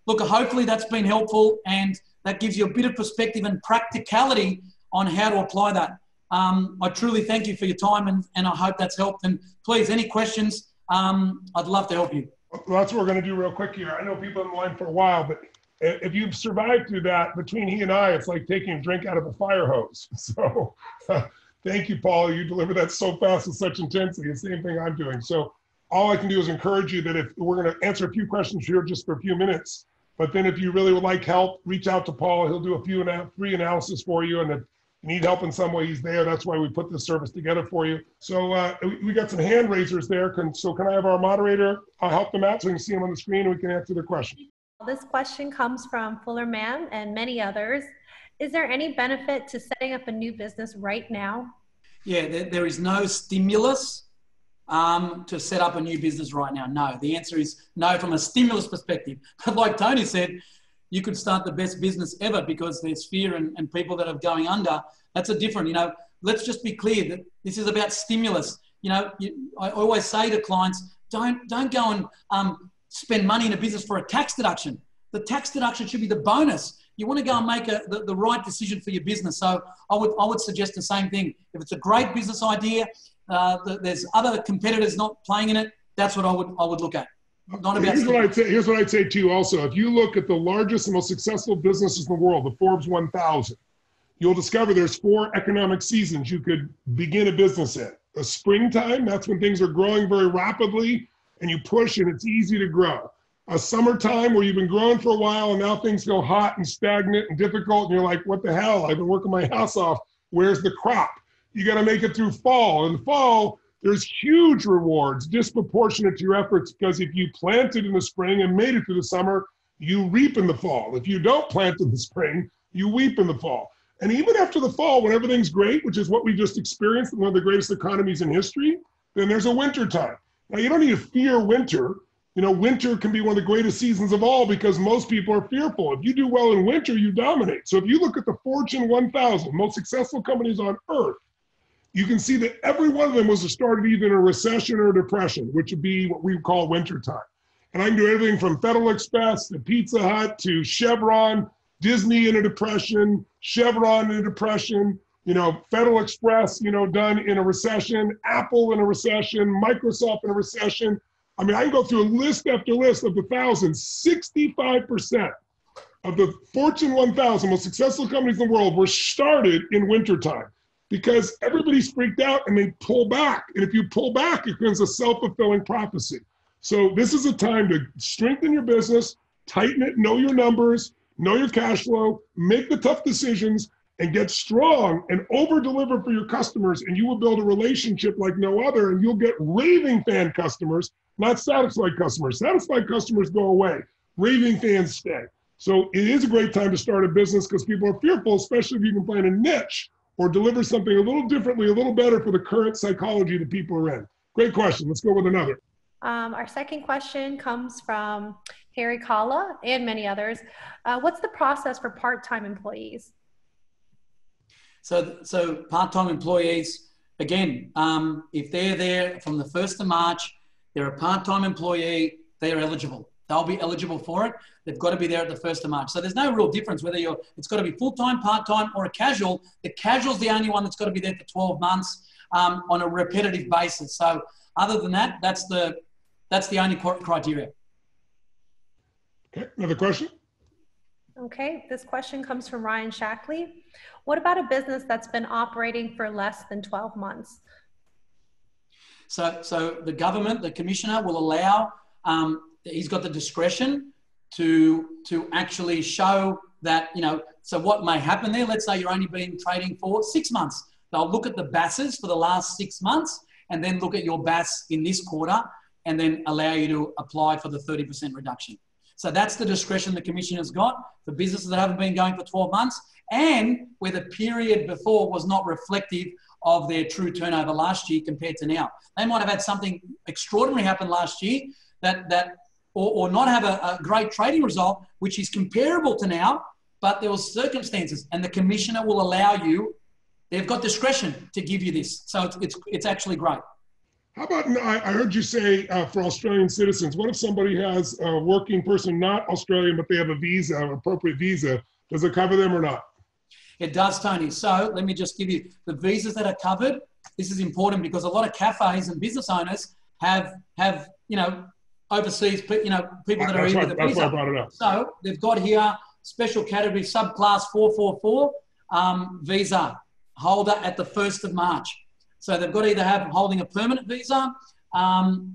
Look, hopefully that's been helpful, and that gives you a bit of perspective and practicality on how to apply that. I truly thank you for your time, and I hope that's helped. And please, any questions, I'd love to help you. Well, that's what we're going to do real quick here. I know people in the line for a while, but if you've survived through that, between he and I, it's like taking a drink out of a fire hose. So thank you, Paul. You deliver that so fast with such intensity. It's the same thing I'm doing. So all I can do is encourage you that if we're going to answer a few questions here just for a few minutes, but then if you really would like help, reach out to Paul. He'll do a few free analysis for you. And if you need help in some way, he's there. That's why we put this service together for you. So we got some hand raisers there. So can I have our moderator help them out so we can see them on the screen and we can answer their question? This question comes from Fuller Man and many others. Is there any benefit to setting up a new business right now? Yeah, there is no stimulus to set up a new business right now. No, the answer is no from a stimulus perspective. But like Tony said, you could start the best business ever because there's fear and people that are going under. That's a different, let's just be clear that this is about stimulus. I always say to clients, don't go and spend money in a business for a tax deduction. The tax deduction should be the bonus. You want to go and make the right decision for your business. So I would suggest the same thing. If it's a great business idea, there's other competitors not playing in it, that's what I would look at. Not about here's what I'd say too also. If you look at the largest and most successful businesses in the world, the Forbes 1000, you'll discover there's 4 economic seasons you could begin a business in. A springtime, that's when things are growing very rapidly and you push and it's easy to grow. A summertime where you've been growing for a while and now things go hot and stagnant and difficult and you're like, what the hell? I've been working my ass off. Where's the crop? You got to make it through fall. In the fall, there's huge rewards disproportionate to your efforts because if you planted in the spring and made it through the summer, you reap in the fall. If you don't plant in the spring, you weep in the fall. And even after the fall, when everything's great, which is what we just experienced in one of the greatest economies in history, then there's a winter time. Now, you don't need to fear winter. Winter can be one of the greatest seasons of all because most people are fearful. If you do well in winter, you dominate. So if you look at the Fortune 1000, most successful companies on earth, you can see that every one of them was started either in a recession or a depression, which would be what we call winter time. And I can do everything from Federal Express to Pizza Hut to Chevron, Disney in a depression, Chevron in a depression, Federal Express, done in a recession, Apple in a recession, Microsoft in a recession. I mean, I can go through a list after list of the thousands. 65% of the Fortune 1000 most successful companies in the world were started in wintertime because everybody's freaked out and they pull back. And if you pull back, it becomes a self-fulfilling prophecy. So this is a time to strengthen your business, tighten it, know your numbers, know your cash flow, make the tough decisions, and get strong and over-deliver for your customers, and you will build a relationship like no other, and you'll get raving fan customers, not satisfied customers. Satisfied customers go away. Raving fans stay. So it is a great time to start a business because people are fearful, especially if you can find a niche or deliver something a little differently, a little better for the current psychology that people are in. Great question. Let's go with another. Our second question comes from Harry Kalla and many others. What's the process for part-time employees? So part-time employees, again, if they're there from the 1st of March, they're a part-time employee, they are eligible. They'll be eligible for it. They've got to be there at the 1st of March. So there's no real difference whether it's got to be full-time, part-time, or a casual. The casual's the only one that's got to be there for 12 months on a repetitive basis. So other than that, that's the only criteria. Okay, another question? Okay, this question comes from Ryan Shackley. What about a business that's been operating for less than 12 months? So the government, the commissioner will allow, he's got the discretion to actually show that, so what may happen there, let's say you're only been trading for 6 months. They'll look at the BASs for the last 6 months and then look at your BAS in this quarter and then allow you to apply for the 30% reduction. So that's the discretion the commissioner's got for businesses that haven't been going for 12 months and where the period before was not reflective of their true turnover last year compared to now. They might have had something extraordinary happen last year or not have a great trading result, which is comparable to now, but there was circumstances and the commissioner will allow you, they've got discretion to give you this. So it's actually great. How about, I heard you say for Australian citizens, what if somebody has a working person, not Australian, but they have a visa, an appropriate visa? Does it cover them or not? It does, Tony. So let me just give you the visas that are covered. This is important because a lot of cafes and business owners have overseas, people that are in with a visa. That's why I brought it up. So they've got here special category subclass 444 visa holder at the 1st of March. So they've got to either have holding a permanent visa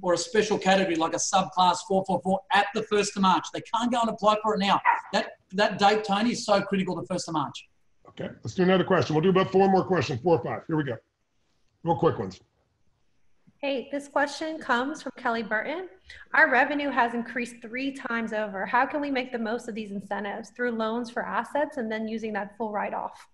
or a special category like a subclass 444 at the 1st of March. They can't go and apply for it now. That date, Tony, is so critical, the 1st of March. Okay, let's do another question. We'll do about 4 more questions, 4 or 5. Here we go. Real quick ones. Hey, this question comes from Kelly Burton. Our revenue has increased 3 times over. How can we make the most of these incentives through loans for assets and then using that full write-off?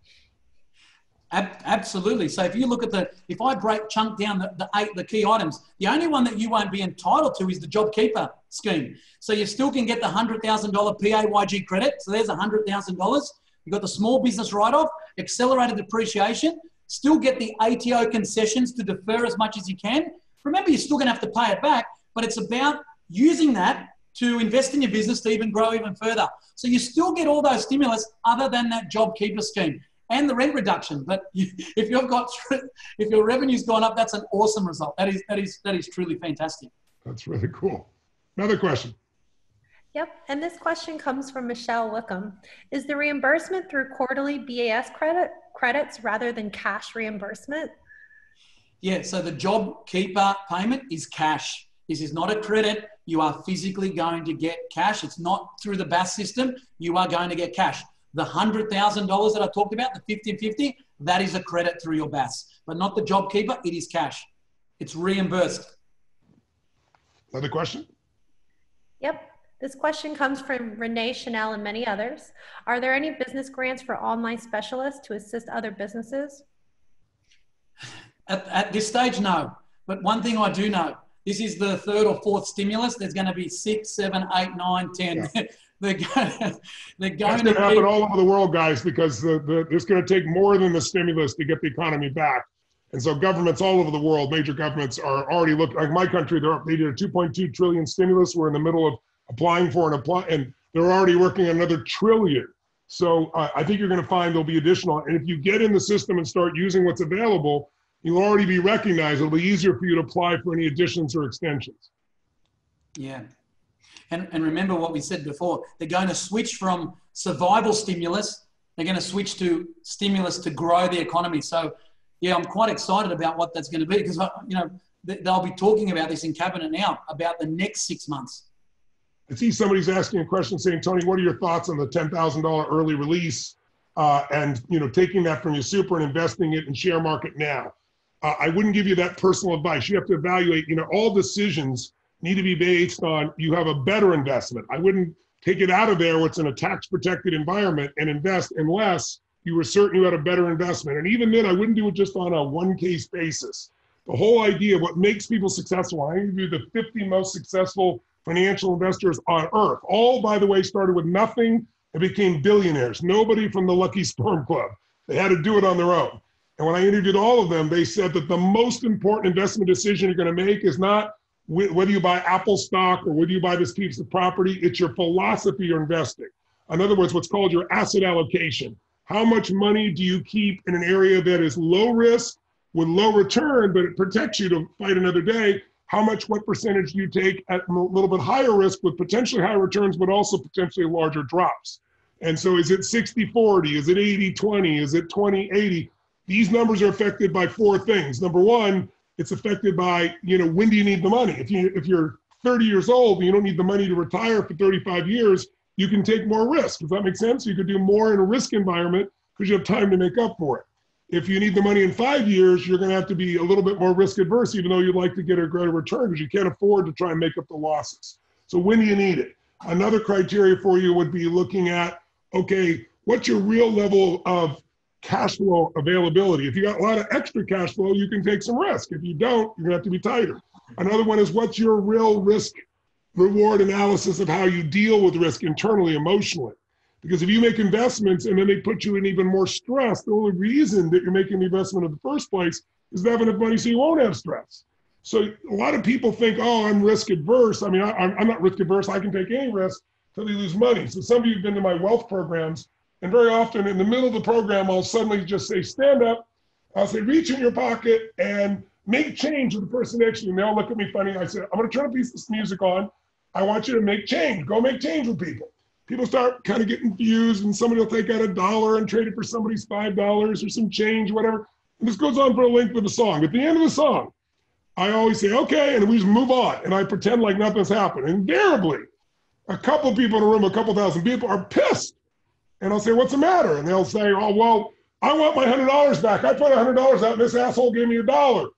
Absolutely. So if you look at if I chunk down the key items, the only one that you won't be entitled to is the JobKeeper scheme. So you still can get the $100,000 PAYG credit. So there's $100,000. You've got the small business write-off, accelerated depreciation, still get the ATO concessions to defer as much as you can. Remember, you're still going to have to pay it back, but it's about using that to invest in your business to even grow even further. So you still get all those stimulus other than that JobKeeper scheme. And the rent reduction, but if your revenue's gone up, that's an awesome result. That is truly fantastic. That's really cool. Another question. Yep, and this question comes from Michelle Wickham. Is the reimbursement through quarterly BAS credits rather than cash reimbursement? Yeah, so the JobKeeper payment is cash. This is not a credit. You are physically going to get cash. It's not through the BAS system. You are going to get cash. The $100,000 that I talked about, the 50-50, that is a credit through your BAS, but not the JobKeeper. It is cash. It's reimbursed. Another question? Yep. This question comes from Renee Chanel and many others. Are there any business grants for online specialists to assist other businesses? At this stage, no. But one thing I do know, this is the 3rd or 4th stimulus. There's going to be 6, 7, 8, 9, 10. Yeah. They're going to happen all over the world, guys, because it's going to take more than the stimulus to get the economy back. And so governments all over the world, major governments, are already looking. Like my country, they did a 2.2 trillion stimulus. We're in the middle of applying for and they're already working on another trillion. So I think you're going to find there'll be additional. And if you get in the system and start using what's available, you'll already be recognized. It'll be easier for you to apply for any additions or extensions. Yeah. And remember what we said before, they're going to switch from survival stimulus, they're going to switch to stimulus to grow the economy. So yeah, I'm quite excited about what that's going to be, because, you know, they'll be talking about this in cabinet now about the next 6 months. I see somebody's asking a question saying, Tony, what are your thoughts on the $10,000 early release and, you know, taking that from your super and investing it in share market now? I wouldn't give you that personal advice. You have to evaluate, you know, all decisions need to be based on you have a better investment. I wouldn't take it out of there what's in a tax protected environment and invest unless you were certain you had a better investment. And even then, I wouldn't do it just on a one case basis. The whole idea of what makes people successful, I give you the 50 most successful financial investors on earth. All, by the way, started with nothing and became billionaires. Nobody from the Lucky Sperm Club. They had to do it on their own. And when I interviewed all of them, they said that the most important investment decision you're going to make is not whether you buy Apple stock or whether you buy this piece of property, it's your philosophy you're investing. In other words, what's called your asset allocation. How much money do you keep in an area that is low risk with low return, but it protects you to fight another day? What percentage do you take at a little bit higher risk with potentially higher returns, but also potentially larger drops? And so is it 60-40? Is it 80-20? Is it 20-80? These numbers are affected by four things. Number one, it's affected by, you know, when do you need the money? If you're 30 years old and you don't need the money to retire for 35 years, you can take more risk. Does that make sense? You could do more in a risk environment because you have time to make up for it. If you need the money in 5 years, you're going to have to be a little bit more risk adverse, even though you'd like to get a greater return because you can't afford to try and make up the losses. So when do you need it? Another criteria for you would be looking at, okay, what's your real level of cash flow availability? If you got a lot of extra cash flow, you can take some risk. If you don't, you're gonna have to be tighter. Another one is what's your real risk reward analysis of how you deal with risk internally, emotionally. Because if you make investments and then they put you in even more stress, the only reason that you're making the investment in the first place is to have enough money so you won't have stress. So a lot of people think, oh, I'm risk adverse. I mean, I'm not risk adverse. I can take any risk until they lose money. So some of you have been to my wealth programs, and very often in the middle of the program, I'll suddenly just say, stand up. I'll say, reach in your pocket and make change with the person next to you. And they'll look at me funny. I say, I'm going to turn a piece of music on. I want you to make change. Go make change with people. People start kind of getting confused, and somebody will take out $1 and trade it for somebody's $5 or some change, whatever. And this goes on for a length of the song. At the end of the song, I always say, okay, and we just move on. And I pretend like nothing's happened. Invariably, a couple people in a room, a couple thousand people are pissed. And I'll say, what's the matter? And they'll say, oh, well, I want my $100 back. I put $100 out and this asshole gave me $1.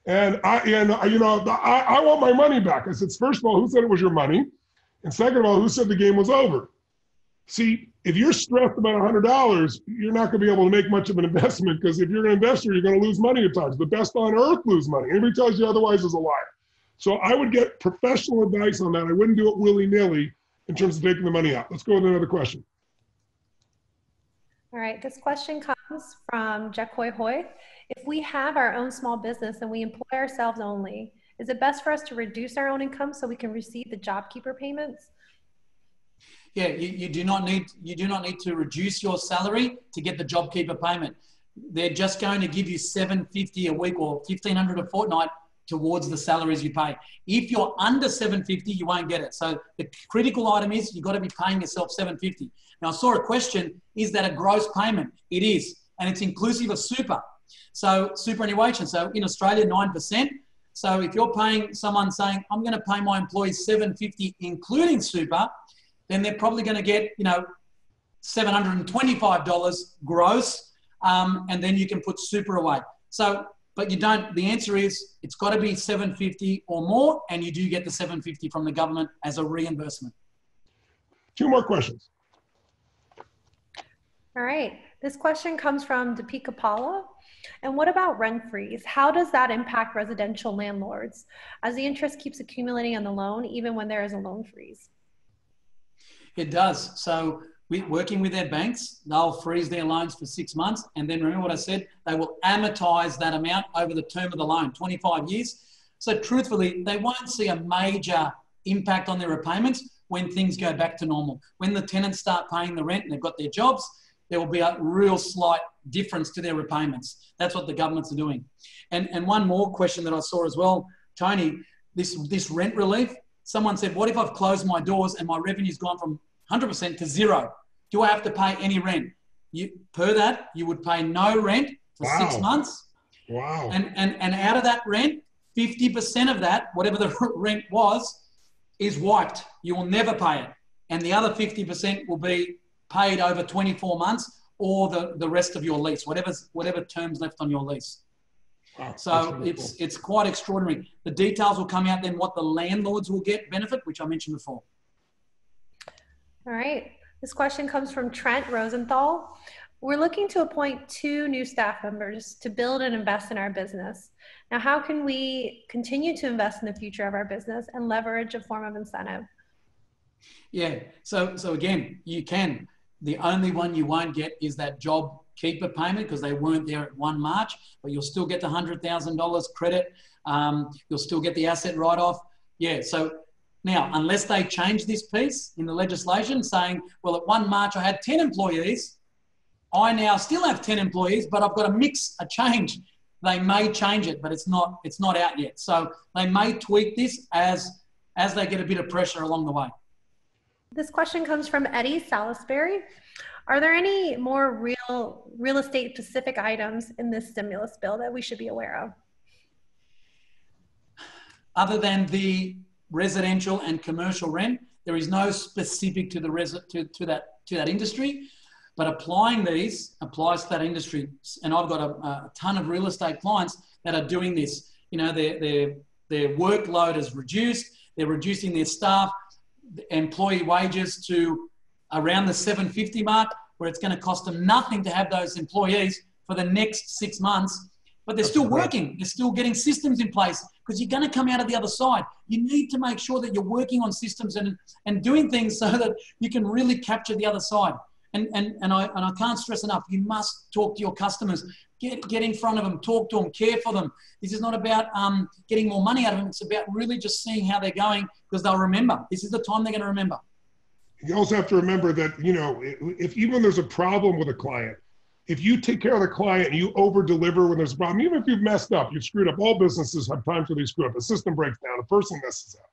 and I want my money back. I said, first of all, who said it was your money? And second of all, who said the game was over? See, if you're stressed about $100, you're not going to be able to make much of an investment, because if you're an investor, you're going to lose money at times. The best on earth lose money. Anybody tells you otherwise is a liar. So I would get professional advice on that. I wouldn't do it willy-nilly in terms of taking the money out. Let's go with another question. All right, this question comes from Jack Hoy Hoy. If we have our own small business and we employ ourselves only, is it best for us to reduce our own income so we can receive the JobKeeper payments? Yeah, you do not need to reduce your salary to get the JobKeeper payment. They're just going to give you $750 a week or $1,500 a fortnight towards the salaries you pay. If you're under $750, you won't get it. So the critical item is you've got to be paying yourself $750. Now, I saw a question, is that a gross payment? It is, and it's inclusive of super. So superannuation, so in Australia, 9%. So if you're paying someone saying, I'm going to pay my employees $750 including super, then they're probably going to get, $725 gross, and then you can put super away. So, but you don't, the answer is it's got to be $750 or more, and you do get the $750 from the government as a reimbursement. 2 more questions. All right, this question comes from Deepika Pala. And what about rent freeze? How does that impact residential landlords as the interest keeps accumulating on the loan, even when there is a loan freeze? It does. So working with their banks, they'll freeze their loans for 6 months. And then remember what I said, they will amortize that amount over the term of the loan, 25 years. So truthfully, they won't see a major impact on their repayments. when things go back to normal. When the tenants start paying the rent and they've got their jobs, there will be a real slight difference to their repayments. That's what the governments are doing. And one more question that I saw as well, Tony, this rent relief, someone said, what if I've closed my doors and my revenue's gone from 100% to zero? Do I have to pay any rent? Per that, you would pay no rent for 6 months. Wow. And out of that rent, 50% of that, whatever the rent was, is wiped. You will never pay it. And the other 50% will be paid over 24 months or the rest of your lease, whatever terms left on your lease. Wow, so it's quite extraordinary. The details will come out then what the landlords will get benefit, which I mentioned before. All right. This question comes from Trent Rosenthal. We're looking to appoint 2 new staff members to build and invest in our business. Now, how can we continue to invest in the future of our business and leverage a form of incentive? Yeah, so again, you can. The only one you won't get is that job keeper payment because they weren't there at 1 March, but you'll still get the $100,000 credit. You'll still get the asset write-off. Yeah, so now, unless they change this piece in the legislation saying, well, at 1 March I had 10 employees, I now still have 10 employees, but I've got a change. They may change it, but it's not out yet. So they may tweak this as they get a bit of pressure along the way. This question comes from Eddie Salisbury. Are there any more real estate specific items in this stimulus bill that we should be aware of? Other than the residential and commercial rent, there is no specific to that industry. But applying these applies to that industry. And I've got a ton of real estate clients that are doing this. You know, their workload is reduced. They're reducing their staff, employee wages to around the $750 mark, where it's going to cost them nothing to have those employees for the next 6 months. But they're still working. They're still getting systems in place because you're going to come out of the other side. You need to make sure that you're working on systems and doing things so that you can really capture the other side. And I can't stress enough, you must talk to your customers. Get in front of them, talk to them, care for them. This is not about getting more money out of them. It's about really just seeing how they're going because they'll remember. This is the time they're going to remember. You also have to remember that, you know, if even there's a problem with a client, if you take care of the client and you over-deliver when there's a problem, even if you've messed up, you've screwed up, all businesses have times where they screw up. A system breaks down, a person messes up.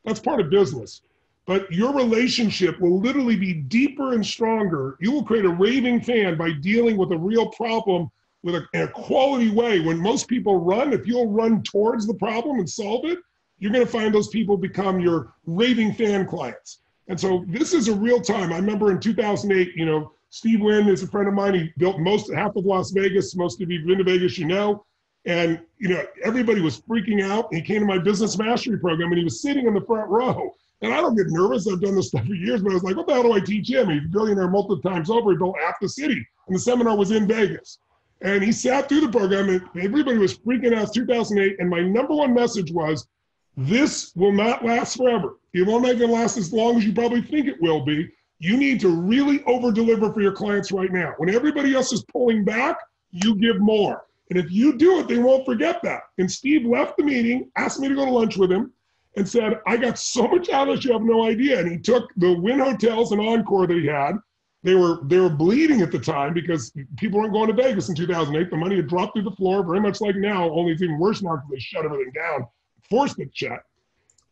That's part of business. But your relationship will literally be deeper and stronger. You will create a raving fan by dealing with a real problem in a quality way. When most people run, if you'll run towards the problem and solve it, you're going to find those people become your raving fan clients. And so this is a real time. I remember in 2008, you know, Steve Wynn is a friend of mine. He built half of Las Vegas. Most of you have been to Vegas, you know. And, you know, everybody was freaking out. He came to my business mastery program and he was sitting in the front row. And I don't get nervous. I've done this stuff for years, but I was like, what the hell do I teach him? He's a billionaire multiple times over. He built half the city. And the seminar was in Vegas. And he sat through the program and everybody was freaking out. It's 2008. And my number one message was, this will not last forever. It won't even last as long as you probably think it will be. You need to really over deliver for your clients right now. When everybody else is pulling back, you give more. And if you do it, they won't forget that. And Steve left the meeting, asked me to go to lunch with him, and said, I got so much out of this, you have no idea. And he took the Wynn hotels and Encore that he had. They were bleeding at the time because people weren't going to Vegas in 2008. The money had dropped through the floor, very much like now, only it's even worse now because they shut everything down, forced it shut.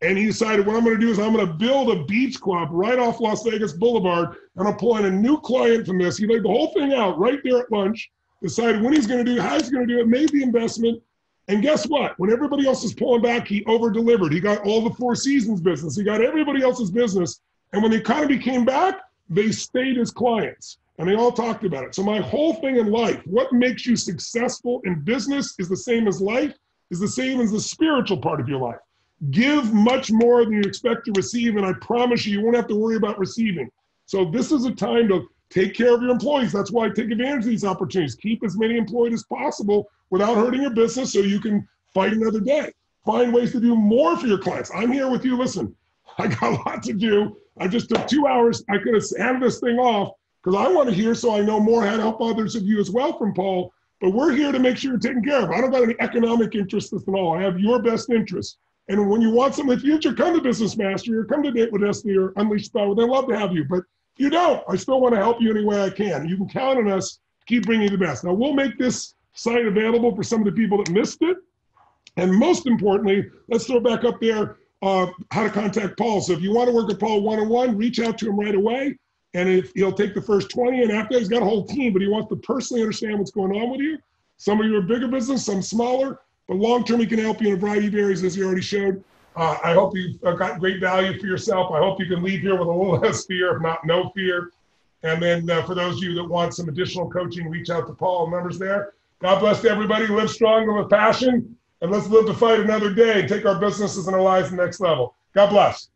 And he decided what I'm going to do is I'm going to build a beach club right off Las Vegas Boulevard, and I'll pull in a new client from this. He laid the whole thing out right there at lunch, decided when he's going to do it, how he's going to do it, made the investment. And guess what? When everybody else is pulling back, he over-delivered. He got all the Four Seasons business. He got everybody else's business. And when the economy came back, they stayed as clients. And they all talked about it. So my whole thing in life, what makes you successful in business is the same as life, is the same as the spiritual part of your life. Give much more than you expect to receive, and I promise you, you won't have to worry about receiving. So this is a time to take care of your employees. That's why I take advantage of these opportunities. Keep as many employed as possible without hurting your business so you can fight another day. Find ways to do more for your clients. I'm here with you. Listen, I got a lot to do. I just took 2 hours. I could have handed this thing off because I want to hear so I know more how to help others of you as well from Paul. But we're here to make sure you're taken care of. I don't got any economic interests at all. I have your best interests. And when you want some in the future, come to Business Mastery or come to Date with Destiny or Unleash Power. They'd love to have you. But if you don't, I still want to help you any way I can. You can count on us to keep bringing you the best. Now, we'll make this site available for some of the people that missed it. And most importantly, let's throw back up there how to contact Paul. So if you want to work with Paul one-on-one, reach out to him right away. And if he'll take the first 20, and after that, he's got a whole team, but he wants to personally understand what's going on with you. Some of you are bigger business, some smaller, but long-term, he can help you in a variety of areas, as you already showed. I hope you've got great value for yourself. I hope you can leave here with a little less fear, if not no fear. And then for those of you that want some additional coaching, reach out to Paul. Numbers there. God bless everybody. Live strong and with passion. And let's live to fight another day and take our businesses and our lives to the next level. God bless.